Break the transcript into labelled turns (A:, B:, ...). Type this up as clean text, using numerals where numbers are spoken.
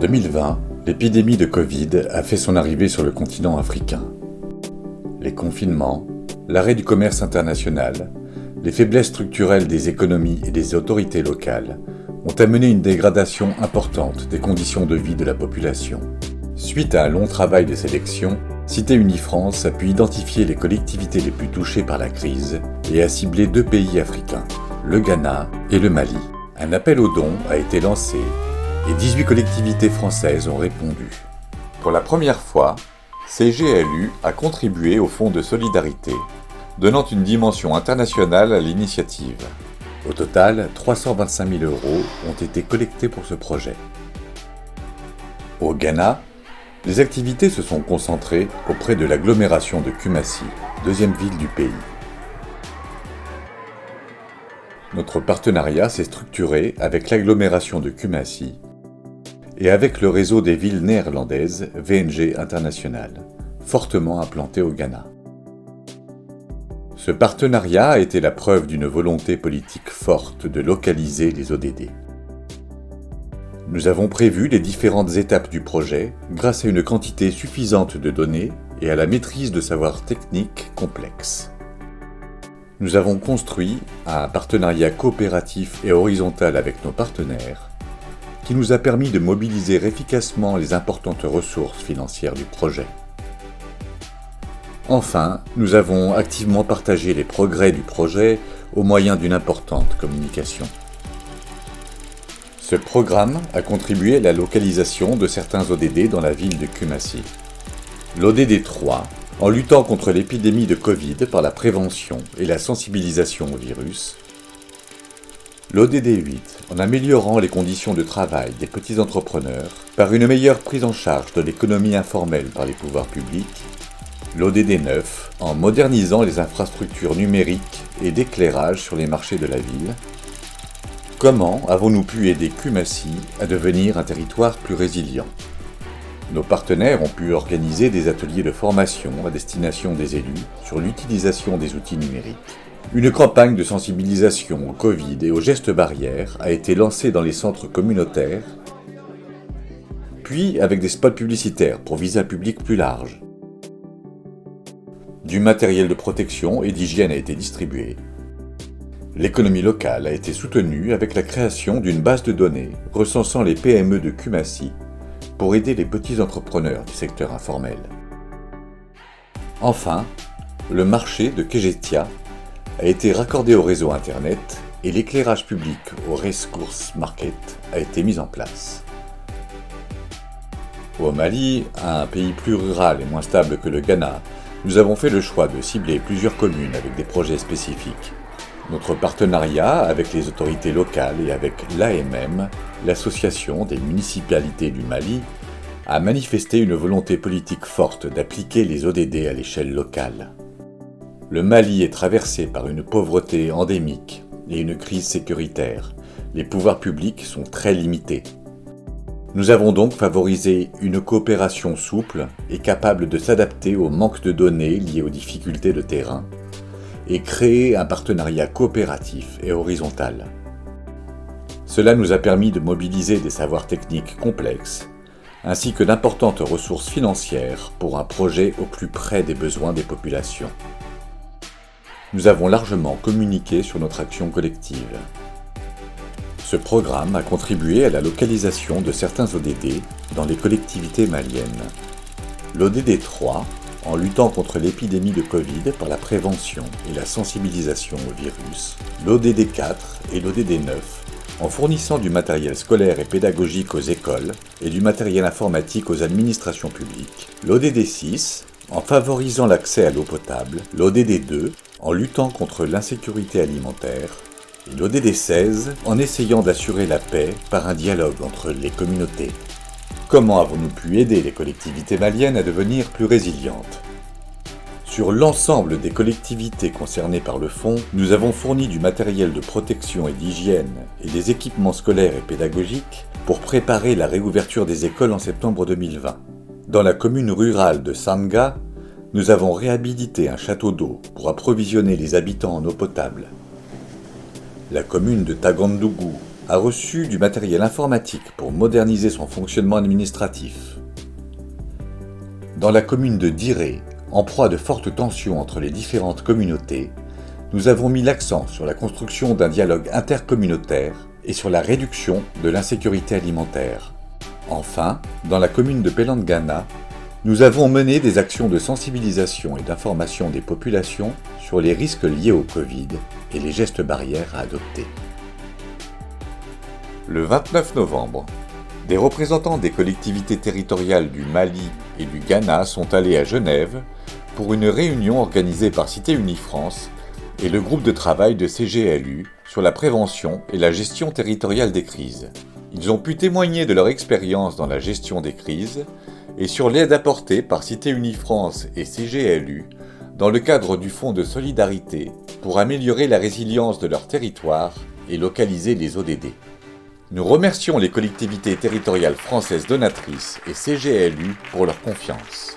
A: 2020, l'épidémie de Covid a fait son arrivée sur le continent africain. Les confinements, l'arrêt du commerce international, les faiblesses structurelles des économies et des autorités locales ont amené une dégradation importante des conditions de vie de la population. Suite à un long travail de sélection, Cité Unifrance a pu identifier les collectivités les plus touchées par la crise et a ciblé 2 pays africains, le Ghana et le Mali. Un appel aux dons a été lancé et 18 collectivités françaises ont répondu. Pour la première fois, CGLU a contribué au Fonds de solidarité, donnant une dimension internationale à l'initiative. Au total, 325 000 € ont été collectés pour ce projet. Au Ghana, les activités se sont concentrées auprès de l'agglomération de Kumasi, deuxième ville du pays. Notre partenariat s'est structuré avec l'agglomération de Kumasi et avec le réseau des villes néerlandaises VNG International, fortement implanté au Ghana. Ce partenariat a été la preuve d'une volonté politique forte de localiser les ODD. Nous avons prévu les différentes étapes du projet grâce à une quantité suffisante de données et à la maîtrise de savoirs techniques complexes. Nous avons construit un partenariat coopératif et horizontal avec nos partenaires qui nous a permis de mobiliser efficacement les importantes ressources financières du projet. Enfin, nous avons activement partagé les progrès du projet au moyen d'une importante communication. Ce programme a contribué à la localisation de certains ODD dans la ville de Kumasi. L'ODD 3, en luttant contre l'épidémie de Covid par la prévention et la sensibilisation au virus. L'ODD 8, en améliorant les conditions de travail des petits entrepreneurs par une meilleure prise en charge de l'économie informelle par les pouvoirs publics. L'ODD 9, en modernisant les infrastructures numériques et d'éclairage sur les marchés de la ville. Comment avons-nous pu aider Kumasi à devenir un territoire plus résilient ? Nos partenaires ont pu organiser des ateliers de formation à destination des élus sur l'utilisation des outils numériques. Une campagne de sensibilisation au Covid et aux gestes barrières a été lancée dans les centres communautaires, puis avec des spots publicitaires pour viser un public plus large. Du matériel de protection et d'hygiène a été distribué. L'économie locale a été soutenue avec la création d'une base de données recensant les PME de Kumasi pour aider les petits entrepreneurs du secteur informel. Enfin, le marché de Kejetia a été raccordé au réseau Internet et l'éclairage public au Race Course Market a été mis en place. Au Mali, un pays plus rural et moins stable que le Ghana, nous avons fait le choix de cibler plusieurs communes avec des projets spécifiques. Notre partenariat avec les autorités locales et avec l'AMM, l'Association des municipalités du Mali, a manifesté une volonté politique forte d'appliquer les ODD à l'échelle locale. Le Mali est traversé par une pauvreté endémique et une crise sécuritaire. Les pouvoirs publics sont très limités. Nous avons donc favorisé une coopération souple et capable de s'adapter au manque de données liées aux difficultés de terrain et créé un partenariat coopératif et horizontal. Cela nous a permis de mobiliser des savoirs techniques complexes ainsi que d'importantes ressources financières pour un projet au plus près des besoins des populations. Nous avons largement communiqué sur notre action collective. Ce programme a contribué à la localisation de certains ODD dans les collectivités maliennes. L'ODD 3, en luttant contre l'épidémie de Covid par la prévention et la sensibilisation au virus. L'ODD 4 et l'ODD 9, en fournissant du matériel scolaire et pédagogique aux écoles et du matériel informatique aux administrations publiques. L'ODD 6, en favorisant l'accès à l'eau potable. L'ODD 2, en luttant contre l'insécurité alimentaire. Et l'ODD 16, en essayant d'assurer la paix par un dialogue entre les communautés. Comment avons-nous pu aider les collectivités maliennes à devenir plus résilientes ? Sur l'ensemble des collectivités concernées par le fonds, nous avons fourni du matériel de protection et d'hygiène et des équipements scolaires et pédagogiques pour préparer la réouverture des écoles en septembre 2020. Dans la commune rurale de Sanga, nous avons réhabilité un château d'eau pour approvisionner les habitants en eau potable. La commune de Tagandougou a reçu du matériel informatique pour moderniser son fonctionnement administratif. Dans la commune de Diré, en proie de fortes tensions entre les différentes communautés, nous avons mis l'accent sur la construction d'un dialogue intercommunautaire et sur la réduction de l'insécurité alimentaire. Enfin, dans la commune de Pelangana, nous avons mené des actions de sensibilisation et d'information des populations sur les risques liés au Covid et les gestes barrières à adopter. Le 29 novembre, des représentants des collectivités territoriales du Mali et du Ghana sont allés à Genève pour une réunion organisée par Cité Unie France et le groupe de travail de CGLU sur la prévention et la gestion territoriale des crises. Ils ont pu témoigner de leur expérience dans la gestion des crises et sur l'aide apportée par Cité Unie France et CGLU dans le cadre du Fonds de solidarité pour améliorer la résilience de leur territoire et localiser les ODD. Nous remercions les collectivités territoriales françaises donatrices et CGLU pour leur confiance.